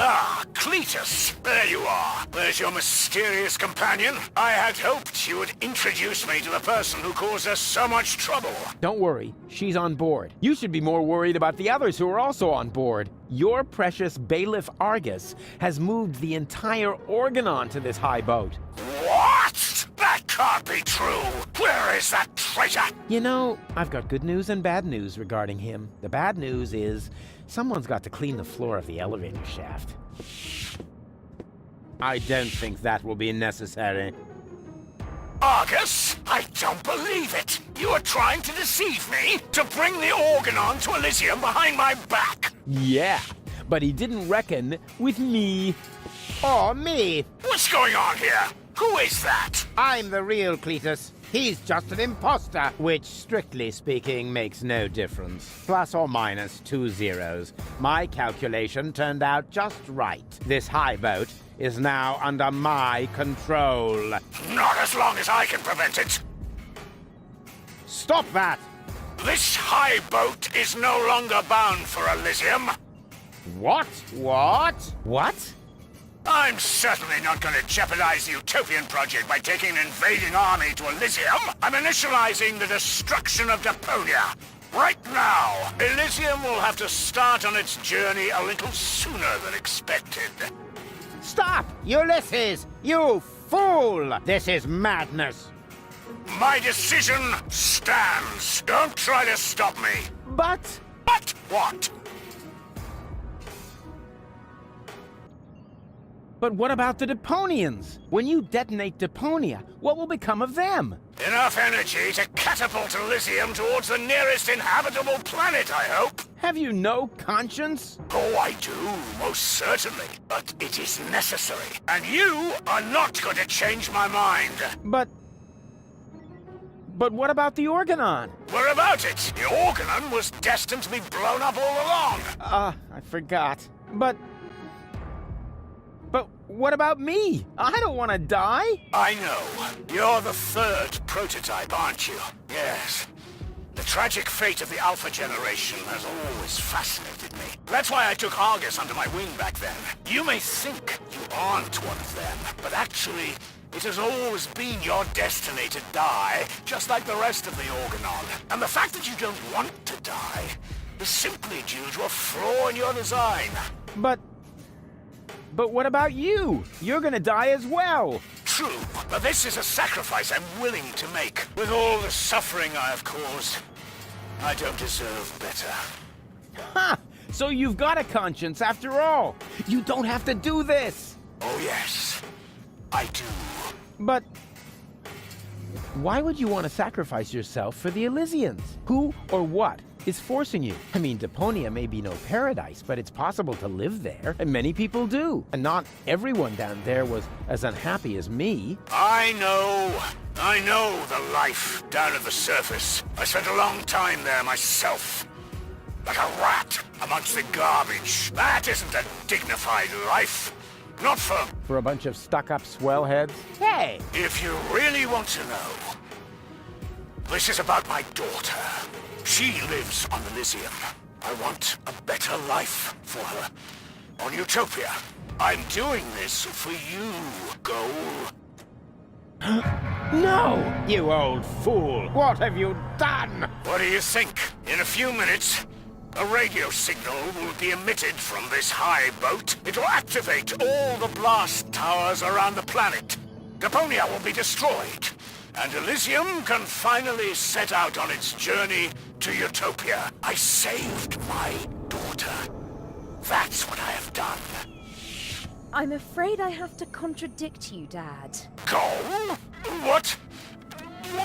Ah, Cletus! There you are. There's your mysterious companion. I had hoped you would introduce me to the person who caused us so much trouble. Don't worry, she's on board. You should be more worried about the others who are also on board. Your precious bailiff Argus has moved the entire Organon to this high boat. What? That can't be true. Where is that traitor? You know, I've got good news and bad news regarding him. The bad news is someone's got to clean the floor of the elevator shaft. I don't think that will be necessary. Argus, I don't believe it. You are trying to deceive me to bring the Organon to Elysium behind my back. Yeah, but he didn't reckon with me. Oh, me! What's going on here? Who is that? I'm the real Cletus. He's just an imposter, which, strictly speaking, makes no difference. Plus or minus 2 zeros. My calculation turned out just right. This high boat is now under my control. Not as long as I can prevent it. Stop that! This high boat is no longer bound for Elysium. What? What? What? I'm certainly not going to jeopardize the Utopian project by taking an invading army to Elysium. I'm initializing the destruction of Deponia. Right now, Elysium will have to start on its journey a little sooner than expected. Stop! Ulysses! You fool! This is madness! My decision stands. Don't try to stop me. But What? But what about the Deponians? When you detonate Deponia, what will become of them? Enough energy to catapult Elysium towards the nearest inhabitable planet, I hope. Have you no conscience? Oh, I do, most certainly. But it is necessary. And you are not going to change my mind. But what about the Organon? What about it? The Organon was destined to be blown up all along. I forgot. But what about me? I don't want to die. I know. You're the third prototype, aren't you? Yes. The tragic fate of the Alpha generation has always fascinated me. That's why I took Argus under my wing back then. You may think you aren't one of them, but actually, it has always been your destiny to die, just like the rest of the Organon. And the fact that you don't want to die is simply due to a flaw in your design. But what about you? You're gonna die as well. True, but this is a sacrifice I'm willing to make. With all the suffering I have caused, I don't deserve better. Ha! So you've got a conscience after all. You don't have to do this. Oh yes, I do. But why would you want to sacrifice yourself for the Elysians? Who or what is forcing you? I mean, Deponia may be no paradise, but it's possible to live there, and many people do. And not everyone down there was as unhappy as me. I know the life down at the surface. I spent a long time there myself. Like a rat amongst the garbage. That isn't a dignified life. Not for a bunch of stuck-up swellheads? Hey! If you really want to know, this is about my daughter. She lives on Elysium. I want a better life for her. On Utopia. I'm doing this for you, Goal. No! You old fool! What have you done? What do you think? In a few minutes, a radio signal will be emitted from this high boat. It will activate all the blast towers around the planet. Deponia will be destroyed. And Elysium can finally set out on its journey to Utopia. I saved my daughter. That's what I have done. I'm afraid I have to contradict you, Dad. Go? What?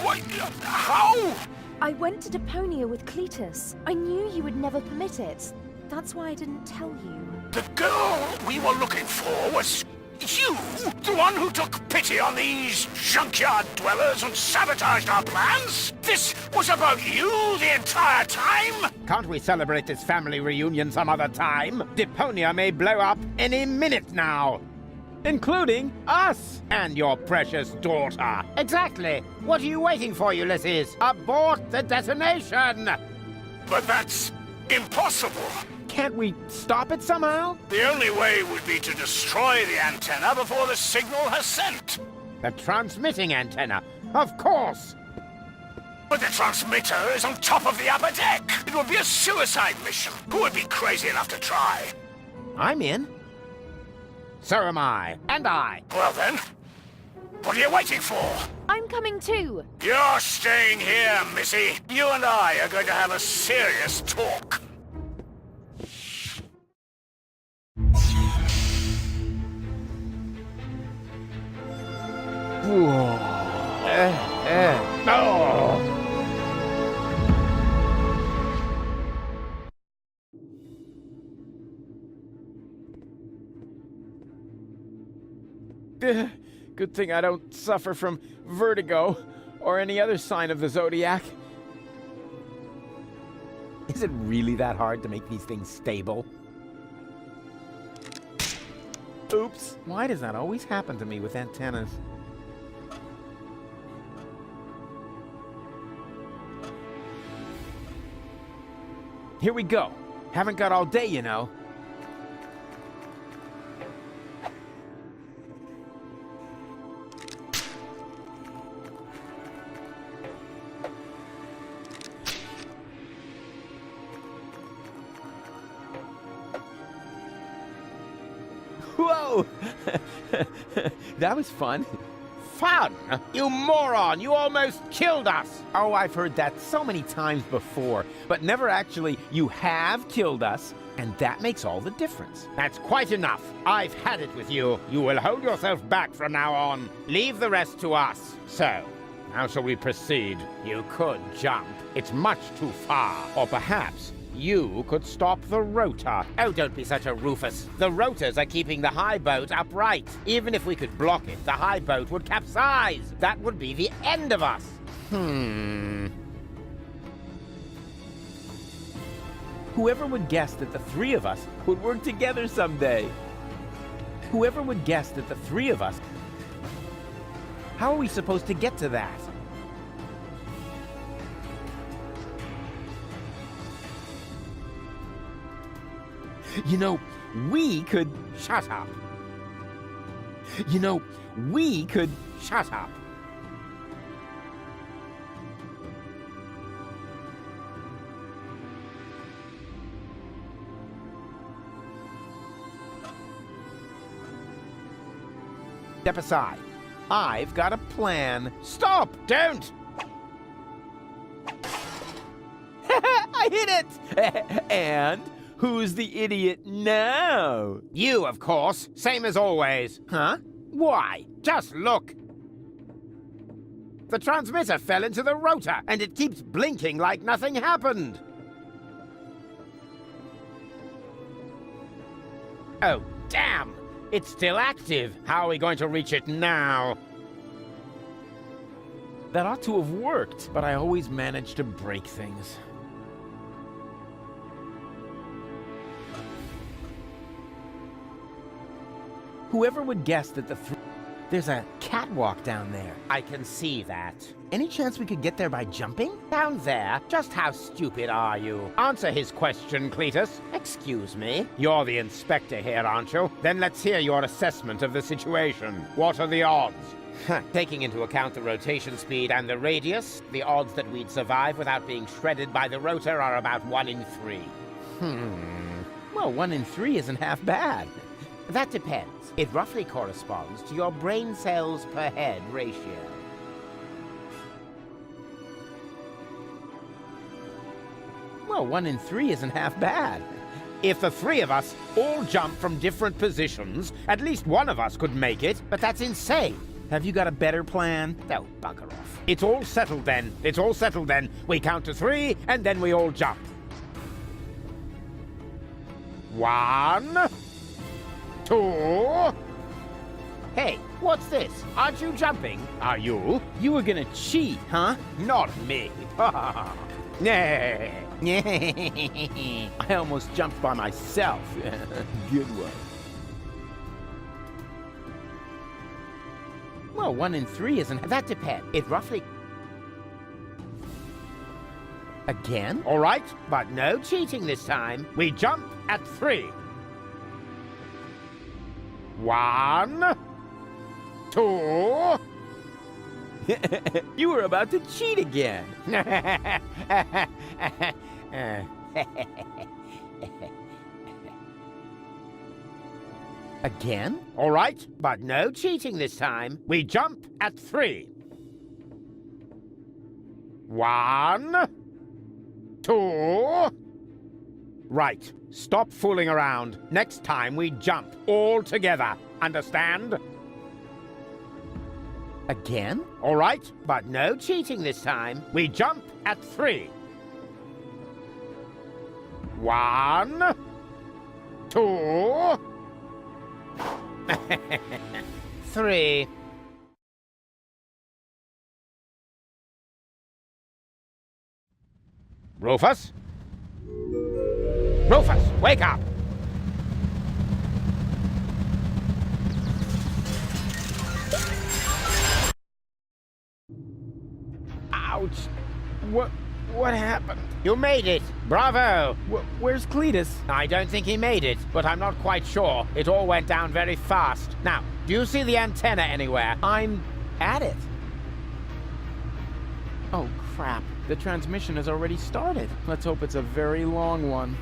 What? How? I went to Deponia with Cletus. I knew you would never permit it. That's why I didn't tell you. The girl we were looking for was you? The one who took pity on these junkyard dwellers and sabotaged our plans? This was about you the entire time? Can't we celebrate this family reunion some other time? Deponia may blow up any minute now. Including us and your precious daughter. Exactly. What are you waiting for, Ulysses? Abort the detonation! But that's impossible. Can't we stop it somehow? The only way would be to destroy the antenna before the signal has sent. The transmitting antenna, of course! But the transmitter is on top of the upper deck. It would be a suicide mission. Who would be crazy enough to try? I'm in. So am I. And I. Well then, what are you waiting for? I'm coming too. You're staying here, Missy. You and I are going to have a serious talk. Whoa. Oh. Good thing I don't suffer from vertigo or any other sign of the zodiac. Is it really that hard to make these things stable? Oops. Why does that always happen to me with antennas? Here we go. Haven't got all day, you know. Whoa! That was fun. Fun? You moron! You almost killed us! Oh, I've heard that so many times before, but never actually, you have killed us, and that makes all the difference. That's quite enough. I've had it with you. You will hold yourself back from now on. Leave the rest to us. So, how shall we proceed? You could jump. It's much too far. Or perhaps you could stop the rotor. Oh, don't be such a Rufus. The rotors are keeping the high boat upright. Even if we could block it, the high boat would capsize. That would be the end of us. Whoever would guess that the three of us would work together someday? Whoever would guess that the three of us... How are we supposed to get to that? You know, we could... Shut up. You know, we could... Shut up. Step aside. I've got a plan. Stop! Don't! I hit it! And... who's the idiot now? You, of course. Same as always. Huh? Why? Just look. The transmitter fell into the rotor, and it keeps blinking like nothing happened. Oh, damn! It's still active. How are we going to reach it now? That ought to have worked, but I always manage to break things. Whoever would guess that there's a catwalk down there. I can see that. Any chance we could get there by jumping? Down there? Just how stupid are you? Answer his question, Cletus. Excuse me? You're the inspector here, aren't you? Then let's hear your assessment of the situation. What are the odds? Taking into account the rotation speed and the radius, the odds that we'd survive without being shredded by the rotor are about 1 in 3. Well, 1 in 3 isn't half bad. That depends. It roughly corresponds to your brain cells per head ratio. Well, 1 in 3 isn't half bad. If the three of us all jump from different positions, at least one of us could make it, but that's insane. Have you got a better plan? Oh, bugger off. It's all settled then. It's all settled then. We count to 3, and then we all jump. 1... 2... Hey, what's this? Aren't you jumping? Are you? You were gonna cheat, huh? Not me. I almost jumped by myself. Good one. Well, 1 in 3 isn't... That depends. It roughly... Again? All right, but no cheating this time. We jump at 3. 1, 2... You were about to cheat again. Again? All right, but no cheating this time. We jump at 3. 1, 2... Right, stop fooling around. Next time we jump all together. Understand? Again? All right, but no cheating this time. We jump at 3. 1, 2... 3. Rufus? Rufus, wake up! Ouch! What happened? You made it! Bravo! Where's Cletus? I don't think he made it, but I'm not quite sure. It all went down very fast. Now, do you see the antenna anywhere? I'm at it. Oh, crap. The transmission has already started. Let's hope it's a very long one.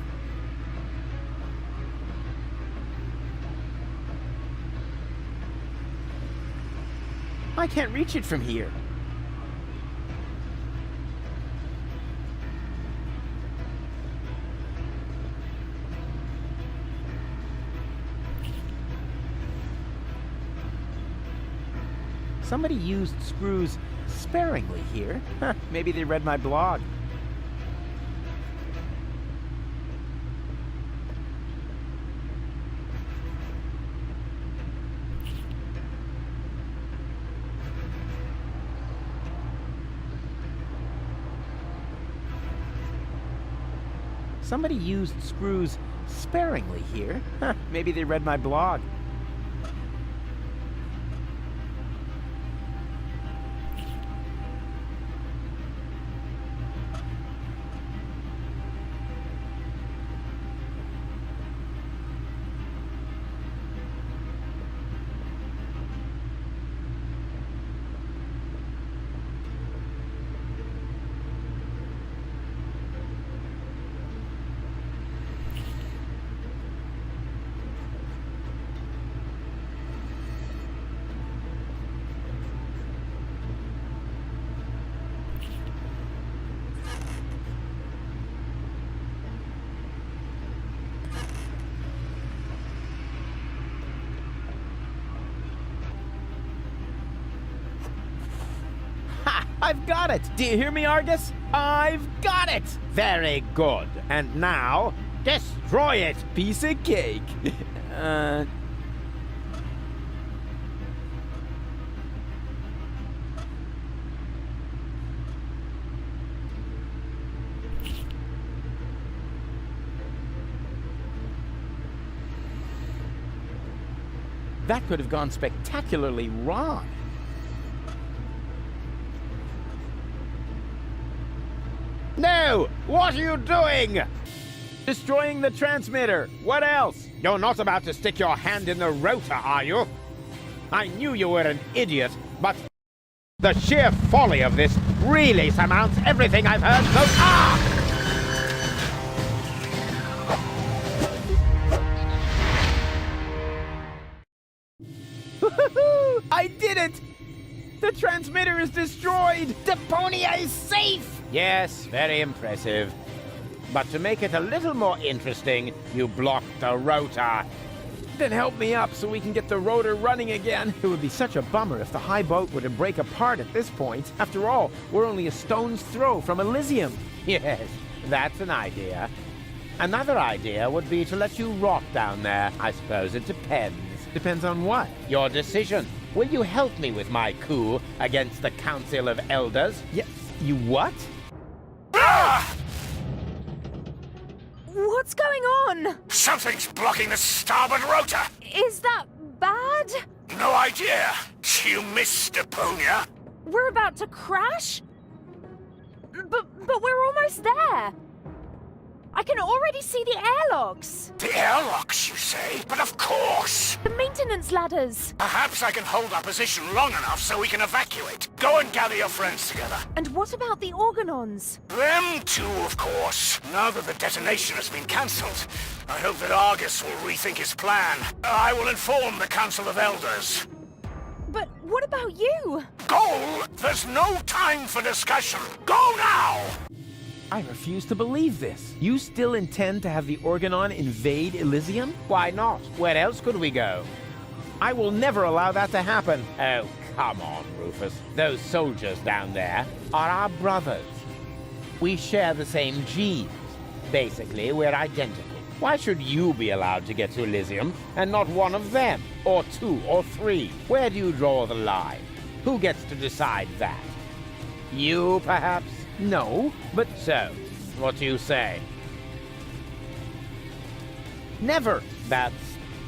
I can't reach it from here. Somebody used screws sparingly here. Huh, maybe they read my blog. Somebody used screws sparingly here. Huh, maybe they read my blog. I've got it! Do you hear me, Argus? I've got it! Very good. And now, destroy it! Piece of cake. That could have gone spectacularly wrong. No! What are you doing? Destroying the transmitter. What else? You're not about to stick your hand in the rotor, are you? I knew you were an idiot, but the sheer folly of this really surmounts everything I've heard so far! I did it! The transmitter is destroyed! Deponia is safe! Yes, very impressive. But to make it a little more interesting, you blocked the rotor. Then help me up so we can get the rotor running again. It would be such a bummer if the high boat were to break apart at this point. After all, we're only a stone's throw from Elysium. Yes, that's an idea. Another idea would be to let you rot down there. I suppose it depends. Depends on what? Your decision. Will you help me with my coup against the Council of Elders? Yes. You what? What's going on? Something's blocking the starboard rotor! Is that bad? No idea! You missed Deponia! We're about to crash? But we're almost there. I can already see the airlocks. The airlocks, you say? But of course! The maintenance ladders. Perhaps I can hold our position long enough so we can evacuate. Go and gather your friends together. And what about the Organons? Them too, of course. Now that the detonation has been cancelled, I hope that Argus will rethink his plan. I will inform the Council of Elders. But what about you? Go! There's no time for discussion. Go now! I refuse to believe this. You still intend to have the Organon invade Elysium? Why not? Where else could we go? I will never allow that to happen. Oh, come on, Rufus. Those soldiers down there are our brothers. We share the same genes. Basically, we're identical. Why should you be allowed to get to Elysium and not one of them? Or two or three? Where do you draw the line? Who gets to decide that? You, perhaps? No, but so, what do you say? Never. That's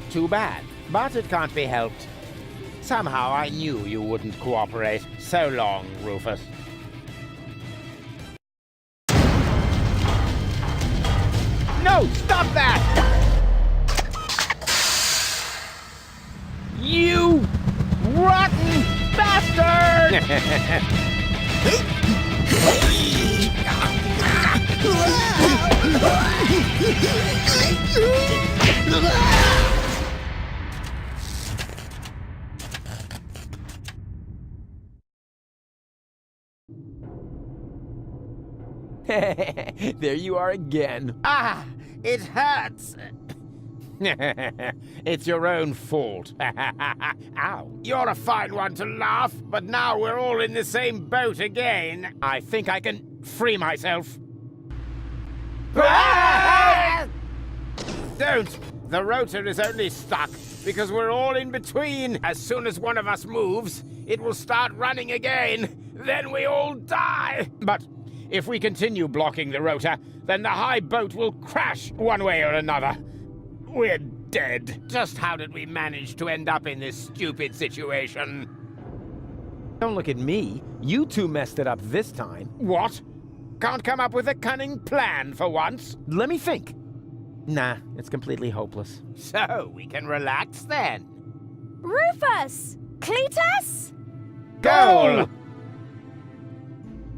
too bad, but it can't be helped. Somehow I knew you wouldn't cooperate. So long, Rufus. No, stop that! You rotten bastard! There you are again. Ah, it hurts. It's your own fault. Ow. You're a fine one to laugh, but now we're all in the same boat again. I think I can free myself. Don't! The rotor is only stuck because we're all in between. As soon as one of us moves, it will start running again. Then we all die. But if we continue blocking the rotor, then the high boat will crash one way or another. We're dead. Just how did we manage to end up in this stupid situation? Don't look at me. You two messed it up this time. What? Can't come up with a cunning plan for once? Let me think. Nah, it's completely hopeless. So, we can relax then. Rufus! Cletus? Goal!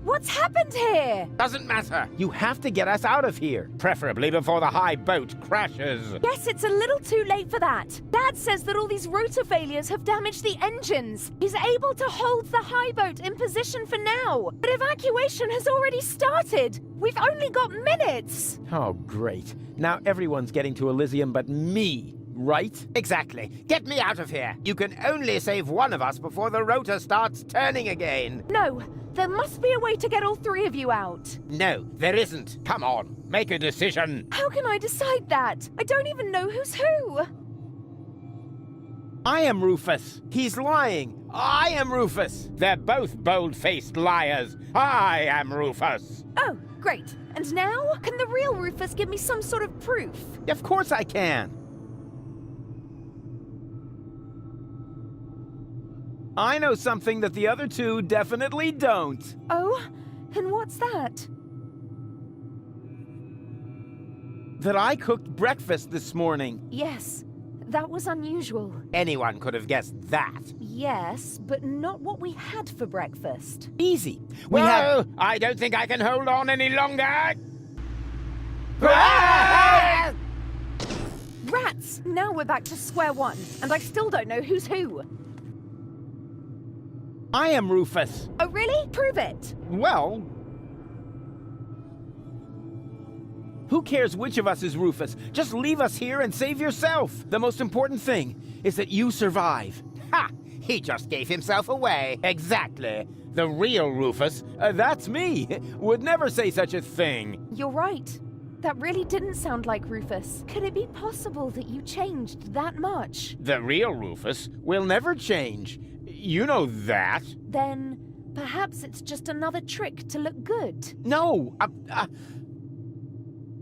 What's happened here? Doesn't matter. You have to get us out of here. Preferably before the high boat crashes. Guess it's a little too late for that. Dad says that all these rotor failures have damaged the engines. He's able to hold the high boat in position for now. But evacuation has already started. We've only got minutes. Oh, great. Now everyone's getting to Elysium but me, right? Exactly. Get me out of here. You can only save one of us before the rotor starts turning again. No. There must be a way to get all three of you out. No, there isn't. Come on, make a decision. How can I decide that? I don't even know who's who. I am Rufus. He's lying. I am Rufus. They're both bold-faced liars. I am Rufus. Oh, great. And now? Can the real Rufus give me some sort of proof? Of course I can. I know something that the other two definitely don't. Oh? And what's that? That I cooked breakfast this morning. Yes, that was unusual. Anyone could have guessed that. Yes, but not what we had for breakfast. Easy. We have... I don't think I can hold on any longer. Rats! Now we're back to square one, and I still don't know who's who. I am Rufus. Oh, really? Prove it. Well... Who cares which of us is Rufus? Just leave us here and save yourself. The most important thing is that you survive. Ha! He just gave himself away. Exactly. The real Rufus, that's me, would never say such a thing. You're right. That really didn't sound like Rufus. Could it be possible that you changed that much? The real Rufus will never change. You know that. Then perhaps it's just another trick to look good. No,